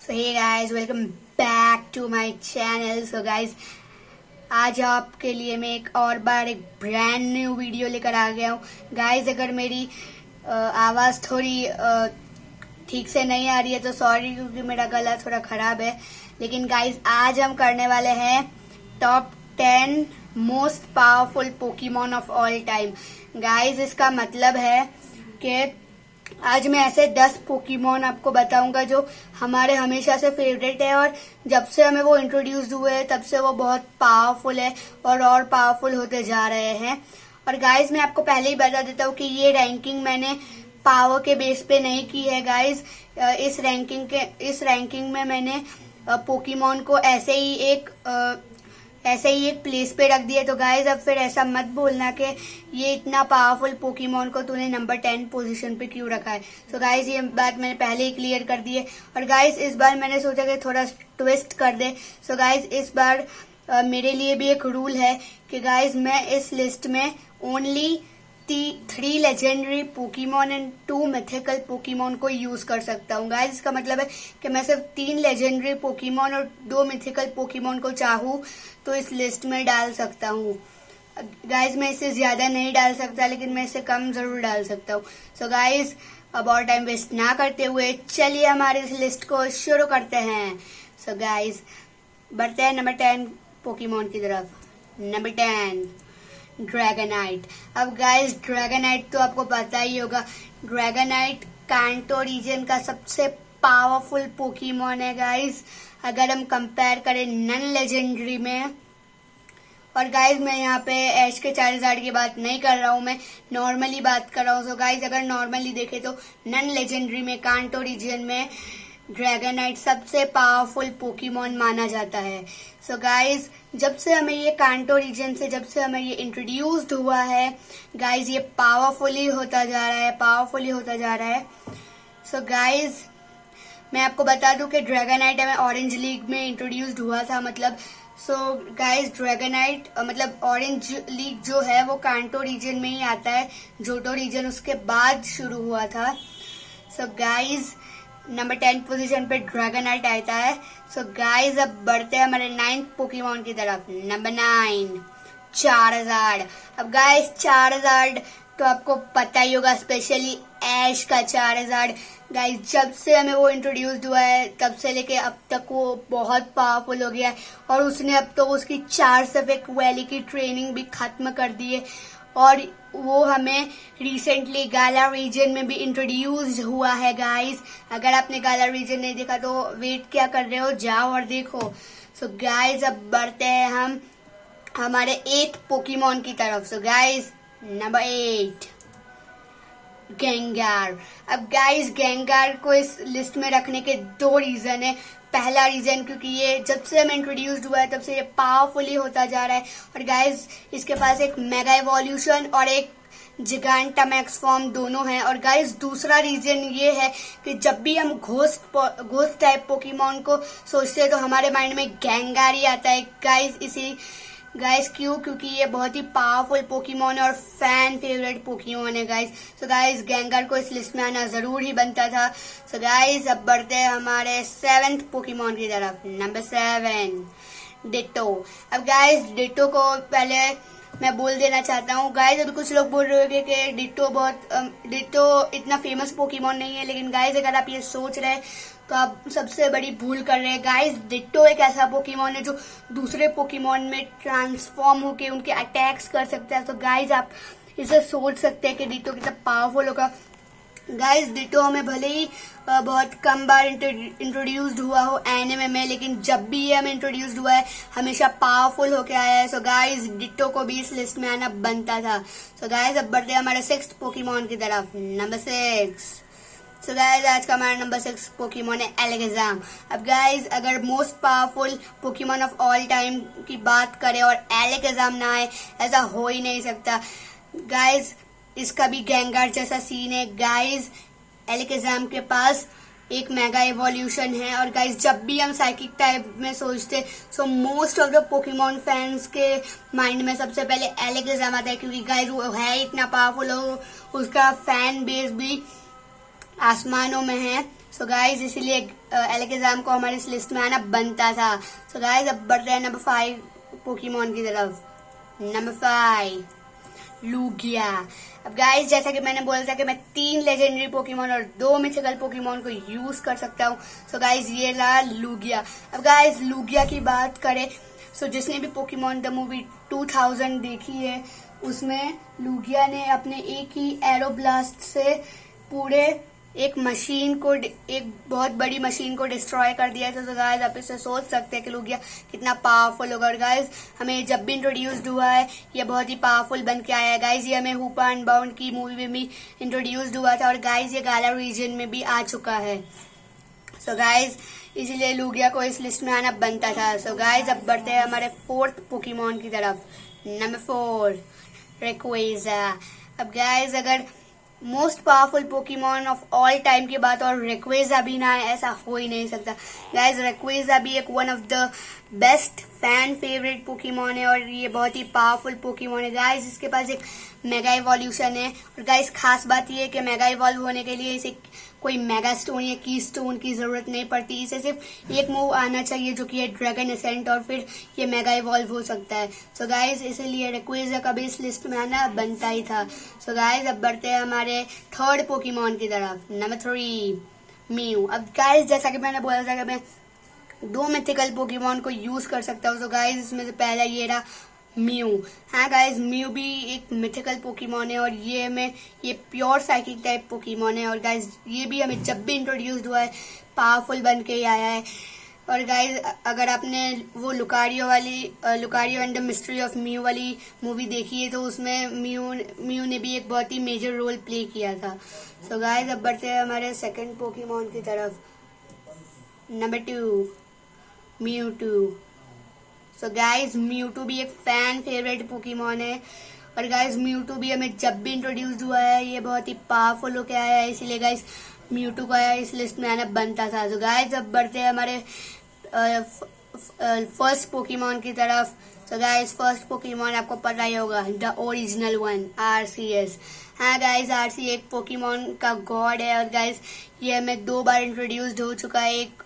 So hey guys, welcome back to my channel. So guys, आज आपके लिए मैं एक और बार एक ब्रांड न्यू वीडियो लेकर आ गया हूँ। गाइस, अगर मेरी आवाज़ थोड़ी ठीक से नहीं आ रही है तो सॉरी, क्योंकि मेरा गला थोड़ा खराब है। लेकिन गाइस, आज हम करने वाले हैं top 10 most powerful Pokemon of all time. Guys, इसका मतलब है कि आज मैं ऐसे 10 पोकेमॉन आपको बताऊंगा जो हमारे हमेशा से फेवरेट है, और जब से हमें वो इंट्रोड्यूस हुए हैं तब से वो बहुत पावरफुल है और पावरफुल होते जा रहे हैं। और गाइस, मैं आपको पहले ही बता देता हूँ कि ये रैंकिंग मैंने पावर के बेस पे नहीं की है। गाइस, इस रैंकिंग में मैंने पोकेमॉन को ऐसे ही एक प्लेस पे रख दिया। तो गाइज, अब फिर ऐसा मत बोलना कि ये इतना पावरफुल पोकेमॉन को तूने नंबर 10 पोजीशन पे क्यों रखा है। सो गाइज, ये बात मैंने पहले ही क्लियर कर दी है। और गाइज, इस बार मैंने सोचा कि थोड़ा ट्विस्ट कर दे। सो गाइज, इस बार मेरे लिए भी एक रूल है कि गाइज, मैं इस लिस्ट में only 3 legendary Pokemon and 2 mythical Pokemon को यूज कर सकता हूँ। गाइज, इसका मतलब है कि मैं सिर्फ 3 लेजेंडरी पोकेमॉन और 2 मिथिकल पोकेमॉन को चाहूँ तो इस लिस्ट में डाल सकता हूँ। गाइज, मैं इससे ज्यादा नहीं डाल सकता, लेकिन मैं इससे कम जरूर डाल सकता हूँ। सो गाइज, अब और टाइम वेस्ट ना करते हुए चलिए हमारे इस लिस्ट को शुरू करते हैं। सो गाइज, बढ़ते हैं नंबर 10 पोकेमॉन की तरफ। Number 10, Dragonite. अब गाइस, ड्रैगनाइट तो आपको पता ही होगा। ड्रैगनाइट कांटो रीजन का सबसे पावरफुल पोकेमॉन है गाइस, अगर हम कंपेयर करें नन लेजेंडरी में। और गाइस, मैं यहाँ पे ऐश के चार्जर्ड की बात नहीं कर रहा हूँ, मैं नॉर्मली बात कर रहा हूँ। सो गाइस, अगर नॉर्मली देखे तो नन लेजेंडरी में कांटो रीजन में ड्रैगनाइट सबसे पावरफुल पोकेमॉन माना जाता है। सो गाइज, जब से हमें ये कांटो रीजन से जब से हमें ये इंट्रोड्यूस्ड हुआ है गाइज, ये पावरफुली होता जा रहा है। सो गाइज, मैं आपको बता दूं कि ड्रैगनाइट हमें ऑरेंज लीग में इंट्रोड्यूस्ड हुआ था। मतलब गाइज, ड्रैगनाइट मतलब ऑरेंज लीग जो है वो कांटो रीजन में ही आता है। जोटो रीजन उसके बाद शुरू हुआ था। सो गाइज, नंबर 10 पोजीशन पे ड्रैगनाइट आता है। सो गाइज, अब बढ़ते हैं हमारे 9th पोकेमॉन की तरफ। Number 9, charged. अब गाइज, चार्जर्ड तो आपको पता ही होगा, स्पेशली ऐश का चार्जर्ड। गाइज, जब से हमें वो इंट्रोड्यूस्ड हुआ है तब से लेके अब तक वो बहुत पावरफुल हो गया है, और उसने अब तो उसकी 4 सफेद वैली की ट्रेनिंग भी खत्म कर दी है। और वो हमें रिसेंटली गाला रीजन में भी इंट्रोड्यूस हुआ है। गाइस, अगर आपने गाला रीजन नहीं देखा तो वेट क्या कर रहे हो, जाओ और देखो। सो गाइस, अब बढ़ते हैं हम हमारे 8th पोकेमॉन की तरफ। So guys, number 8, गेंगार। अब गाइस, गेंगार को इस लिस्ट में रखने के 2 रीजन है। पहला रीजन, क्योंकि ये जब से हमें इंट्रोड्यूस्ड हुआ है तब से ये पावरफुली होता जा रहा है, और गाइस, इसके पास एक मेगा एवोल्यूशन और एक जिगांटामैक्स फॉर्म दोनों हैं। और गाइस, दूसरा रीजन ये है कि जब भी हम घोस्ट टाइप पोकेमॉन को सोचते हैं तो हमारे माइंड में गेंगार ही आता है। गाइस, क्यों? क्योंकि ये बहुत ही पावरफुल पोकेमॉन है और फैन फेवरेट पोकेमॉन है गाइस। सो गाइस, गेंगार को इस लिस्ट में आना जरूर ही बनता था। सो गाइस, अब बढ़ते हैं हमारे 7th पोकेमॉन की तरफ। Number 7, ditto. अब गाइस, डिटो को पहले मैं बोल देना चाहता हूँ गाइस, अभी कुछ लोग बोल रहे होंगे कि डिटो इतना फेमस पोकेमॉन नहीं है। लेकिन गाइस, अगर आप ये सोच रहे हैं तो आप सबसे बड़ी भूल कर रहे हैं। गाइस, डिट्टो एक ऐसा पोकेमॉन है जो दूसरे पोकेमॉन में ट्रांसफॉर्म होके उनके अटैक्स कर सकता है। तो गाइस, आप इसे सोच सकते हैं कि डिट्टो कितना पावरफुल होगा। गाइस, डिट्टो हमें भले ही बहुत कम बार इंट्रोड्यूस्ड हुआ हो एनिमे में, लेकिन जब भी ये हमें इंट्रोड्यूस्ड हुआ है हमेशा पावरफुल होके आया है। सो गाइस, डिट्टो को भी इस लिस्ट में आना बनता था। सो गाइस, अब बढ़ते हैं हमारे 6th पोकेमॉन की तरफ। नंबर 6। सो गाइज, आज का हमारा नंबर 6 पोकेमॉन है एलेक्जाम। अब गाइज, अगर most powerful Pokemon of all time की बात करें और एलेक्जाम ना आए, ऐसा हो ही नहीं सकता। गाइज, इसका भी गेंगार जैसा सीन है। गाइज, एलेक्जाम के पास एक मेगा एवोल्यूशन है। और गाइज, जब भी हम साइकिक टाइप में सोचते so most of the Pokemon fans के माइंड में सबसे पहले एलेक्जाम आता है, क्योंकि गाइज वो है इतना पावरफुल, उसका फैन बेस भी आसमानों में है। सो गाइज, इसीलिए एलेकेजाम को हमारी इस लिस्ट में आना बनता था। सो गाइस अब बढ़ते हैं नंबर 5 पोकेमॉन की तरफ। Number 5 Lugia. अब गाइस जैसा कि मैंने बोला था कि मैं 3 लेजेंडरी पोकेमॉन और 2 मिथिकल पोकेमॉन को यूज कर सकता हूँ। सो गाइस ये रहा लूगिया। अब गाइस लूगिया की बात करें, सो जिसने भी पोकेमॉन द मूवी 2000 देखी है उसमें लूगिया ने अपने एक ही एरो ब्लास्ट से पूरे एक बहुत बड़ी मशीन को डिस्ट्रॉय कर दिया था। तो गाइस आप इससे सोच सकते हैं कि लूगिया कितना पावरफुल होगा। और गाइस हमें जब भी इंट्रोड्यूस्ड हुआ है ये बहुत ही पावरफुल बन के आया है। गाइस ये हमें हुपा अनबाउंड की मूवी में भी इंट्रोड्यूस्ड हुआ था और गाइस ये गाला रीजन में भी आ चुका है। सो गाइस इसीलिए लूगिया को इस लिस्ट में आना बनता था। सो गाइस अब बढ़ते हैं हमारे 4th पोकेमॉन की तरफ। नंबर 4 रेक्वेजा। अब गाइस अगर most powerful Pokemon of all time की बात और रेक्वेजा भी ना है ऐसा हो ही नहीं सकता। गाइस रेक्वेजा भी एक one of the best fan favourite Pokemon है और ये बहुत ही पावरफुल पोकेमॉन है। गाइस इसके पास एक मेगा इवोल्यूशन है और गाइस खास बात ये है कि मेगा इवॉल्व होने के लिए इसे कोई मेगा स्टोन या की स्टोन की जरूरत नहीं पड़ती। इसे सिर्फ एक मूव आना चाहिए जो कि है ड्रैगन असेंट और फिर ये मेगा इवॉल्व हो सकता है। सो गाइस इसीलिए रेक्वेजा का भी इस लिस्ट में आना बनता ही था। सो गाइस अब बढ़ते हैं हमारे 3rd पोकेमॉन की तरफ। Number 3 mu. अब गाइस जैसा कि मैंने बोला था कि मैं 2 मिथिकल पोकेमॉन को यूज कर सकता हूँ। सो गाइस इसमें से पहला ये रहा म्यू। हाँ गाइस म्यू भी एक मिथिकल पोकेमॉन है और ये प्योर साइकिक टाइप पोकेमॉन है और गाइस ये भी हमें जब भी इंट्रोड्यूस्ड हुआ है पावरफुल बन के ही आया है। और गाइस अगर आपने वो Lucario and the mystery of mu वाली मूवी देखी है तो उसमें म्यू ने भी एक बहुत ही मेजर रोल प्ले किया था। सो गाइस अब बढ़ते हैं हमारे 2nd पोकेमॉन की तरफ। Number 2 Mewtwo. So guys Mewtwo भी एक फैन फेवरेट पोकेमॉन है और गाइस म्यूटू भी हमें जब भी इंट्रोड्यूस्ड हुआ है ये बहुत ही पावरफुल होके आया है, इसीलिए गाइस म्यूटू का इस लिस्ट में आना बनता था। सो गाइस अब बढ़ते हैं हमारे 1st पोकेमॉन की तरफ। सो गाइस 1st पोकेमॉन आपको पता ही होगा द ओरिजिनल वन आरसीएस। हाँ गाइस आरसी एक पोकेमॉन का गॉड है और गाइस ये हमें 2 बार इंट्रोड्यूस्ड हो चुका है, एक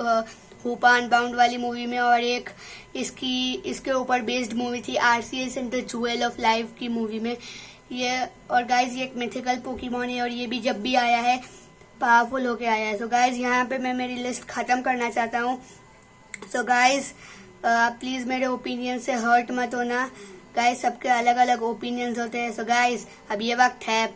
हुपा अनबाउंड वाली मूवी में और एक इसके ऊपर बेस्ड मूवी थी RCS and the jewel of life की मूवी में ये। और गाइस ये एक मिथिकल पोकेमॉन है और ये भी जब भी आया है पावरफुल होके आया है। सो गाइस यहाँ पे मैं मेरी लिस्ट खत्म करना चाहता हूँ। सो गाइस प्लीज मेरे ओपिनियन से हर्ट मत होना। गाइस सबके अलग अलग ओपिनियंस होते हैं। सो गाइस अब ये वक्त है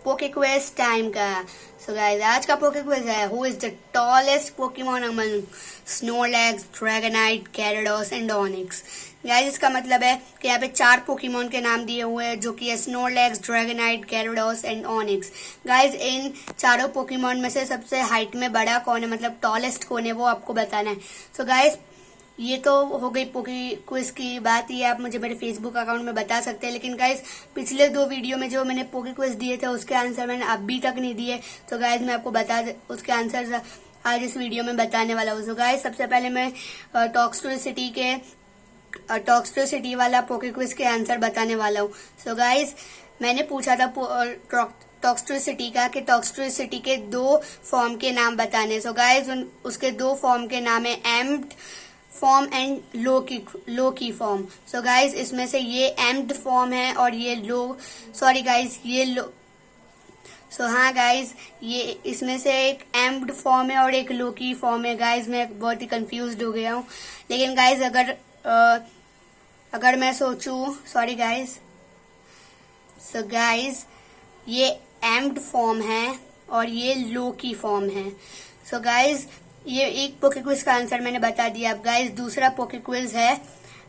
पोके क्विज टाइम का। सो गाइस आज का पोके क्विज है who is the tallest Pokemon among Snorlax, Dragonite, gyarados and onyx. Guys इसका मतलब है कि यहाँ पे 4 पोकेमॉन के नाम दिए हुए हैं जो कि है Snorlax, Dragonite, gyarados and onyx. Guys in चारों पोकेमॉन में से सबसे हाइट में बड़ा कौन है, मतलब टॉलेस्ट कौन है वो आपको बताना है। सो गाइस ये तो हो गई पोके क्विज की बात, ये आप मुझे मेरे फेसबुक अकाउंट में बता सकते हैं। लेकिन गाइस पिछले 2 वीडियो में जो मैंने पोके क्विज दिए थे उसके आंसर मैंने अभी तक नहीं दिए। तो गाइस मैं आपको उसके आंसर आज इस वीडियो में बताने वाला हूँ। सो गाइस सबसे पहले मैं टॉक्स टू सिटी वाला पोके क्विज के आंसर बताने वाला हूँ। सो गाइस मैंने पूछा था टॉक्स टू सिटी का कि टॉक्स टू सिटी के 2 फॉर्म के नाम बताने। सो गाइस उसके 2 फॉर्म के नाम है एम्ड फॉर्म एंड लो की फॉर्म। सो गाइस इसमें से ये एम्ड फॉर्म है और ये लो। सो हाँ गाइस ये इसमें से एक एम्ड फॉर्म है और एक लो की फॉर्म है। गाइस मैं बहुत ही कंफ्यूज्ड हो गया हूँ। लेकिन गाइस अगर मैं सोचूं, सॉरी गाइस। सो गाइस ये एम्ड फॉर्म है और ये लो की फॉर्म है। सो गाइस ये एक पोके क्विज का आंसर मैंने बता दिया। अब गाइस दूसरा पोके क्विज है,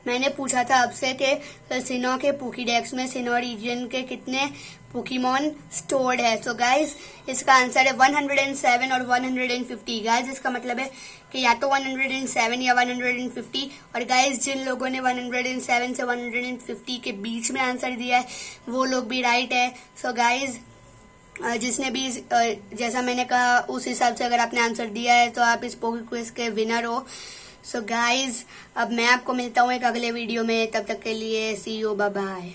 मैंने पूछा था आपसे कि सिनो के पोकीडेक्स में सिनो रीजन के कितने पोकेमॉन स्टोर्ड है। सो गाइस इसका आंसर है 107 और 150। गाइस इसका मतलब है कि या तो 107 या 150। और गाइस जिन लोगों ने 107 से 150 के बीच में आंसर दिया है वो लोग भी राइट है। सो गाइस जिसने भी जैसा मैंने कहा उस हिसाब से अगर आपने आंसर दिया है तो आप इस पोके क्विज के विनर हो। सो गाइज अब मैं आपको मिलता हूँ एक अगले वीडियो में, तब तक के लिए सी यू, बाय बाय।